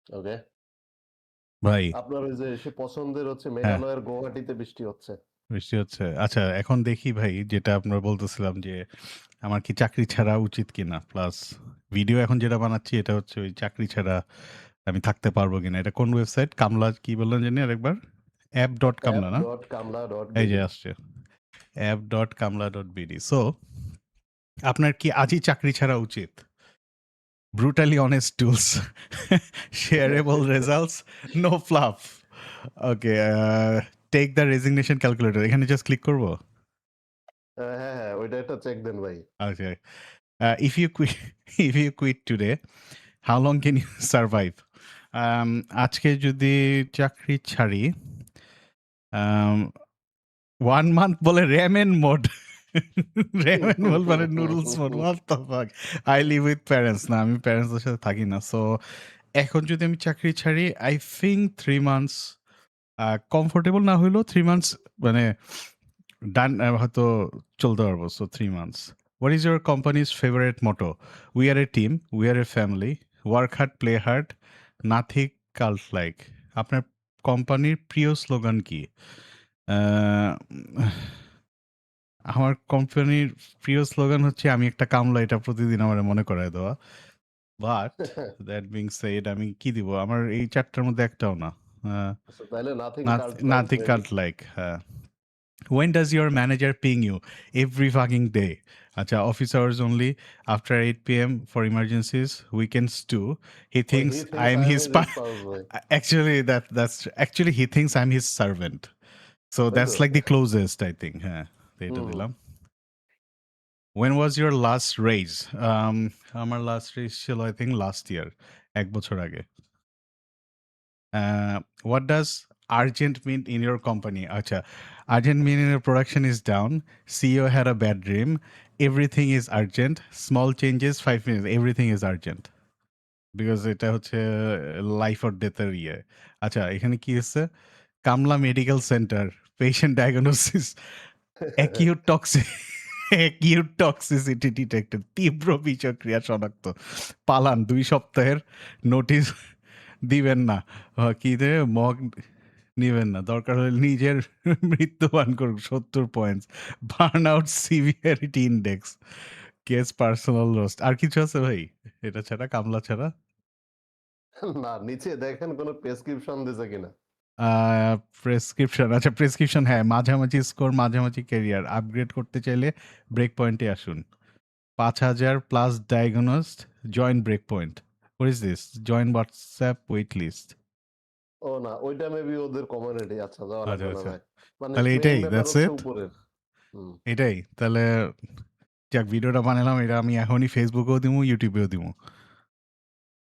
ওকে। ভাই আপনার ওই যে সে পছন্দের হচ্ছে হ্যাঁ, মেঘালয়ের গৌহাটিতে বৃষ্টি হচ্ছে। বৃষ্টি হচ্ছে। আচ্ছা এখন দেখি ভাই যেটা আপনার বলতেছিলাম যে আমার কি চাকরি ছাড়া উচিত কিনা? প্লাস ভিডিও এখন যেটা বানাচ্ছি এটা হচ্ছে ওই চাকরি ছাড়া আমি থাকতে পারবো কিনা? এটা কোন ওয়েবসাইট? কামলা কি বললেন জানি আরেকবার? app.kamla না? এই যে app.kamla.bd। আসছে। app.kamla.bd সো আপনার কি আজই চাকরি ছাড়া উচিত? Brutally honest tools, shareable results, no fluff. Okay, take the resignation calculator এখানে জাস্ট ক্লিক করব? হ্যাঁ, ওইটা একটা চেক দেন ভাই। ওকে। If you quit if you quit today, how long can you survive? আজকে যদি চাকরি ছাড়ি, um, 1 month বলে ramen mode ramen mode মানে noodles mode. What the fuck? I live with parents না, আমি প্যারেন্টসদের সাথে থাকি না। সো এখন যদি আমি চাকরি ছাড়ি, I think 3 months কমফোর্টেবল না হইলেও 3 মান্থস মানে ডান হয়তো চলতে পারবো। So 3 months. What is your company's favorite motto? We are a team, we are a family, work hard, play hard, nothing cult like. আপনার কোম্পানির প্রিয় স্লোগান কি? আহ, আমার কোম্পানির প্রিয় স্লোগান হচ্ছে আমি একটা কামলা, এটা প্রতিদিন আমার মনে করায় দেওয়া। বাট দ্যাট বিং সেড আমি কি দিব? আমার এই ৪ টার মধ্যে একটাও না। আহ, আচ্ছা, তাহলে nothing cult like nothing maybe. cult like. When does your manager ping you? Every fucking day. Acha, office hours only, after 8 p.m. for emergencies, weekends too. He ওই thinks he thinks I'm I am his his spouse ভাই। actually that's actually he thinks I'm his servant. So তাই তো? that's like the closest I think. হ্যাঁ, তো এটা হুম। দিলাম। When was your last raise? আমার last raise ছিল I think last year, ১ বছর আগে। What does urgent mean in your company? Acha, urgent mean in your production is down. CEO had a bad dream. Everything is urgent. Small changes, 5 minutes. Everything is urgent. Because এটা হচ্ছে life or ডেথের ইয়ে। আচ্ছা এখানে কি আছে? কামলা medical centre, patient diagnosis, acute toxic acute toxicity detected, তীব্র বিষক্রিয়া শনাক্ত, পালান ২ সপ্তাহের নোটিশ দিবেন না। কি দেবে? মগ নিবেন না। দরকার হলে নিজের মৃত্যুবান করুন ৭০ points. Burn out severity index, case personal roast. আর কিছু আছে ভাই? এটা ছাড়া, কামলা ছাড়া? না, নিচে দেখেন কোনো প্রেসক্রিপশন দিছে কিনা। আ প্রেসক্রিপশন, আচ্ছা প্রেসক্রিপশন হ্যাঁ, মাঝামাঝি স্কোর, মাঝামাঝি ক্যারিয়ার। আপগ্রেড করতে চাইলে ব্রেক পয়েন্টে আসুন। ৫,০০০ প্লাস ডায়াগনস্ট, join break point. What is this? Join WhatsApp wait list. ও না, ওইটা মেবি ওদের কমিউনিটি। আচ্ছা, যাওয়া আচ্ছা, লাগবে না আচ্ছা। ভাই। মানে তাহলে মেইন এটাই, ব্যাপার দ্যাটস হচ্ছে ইট? উপরের। হুম। এটাই? তাহলে যাক, ভিডিওটা বানালাম, এটা আমি এখনই ফেসবুকেও দিমু, ইউটিউবেও দিমু।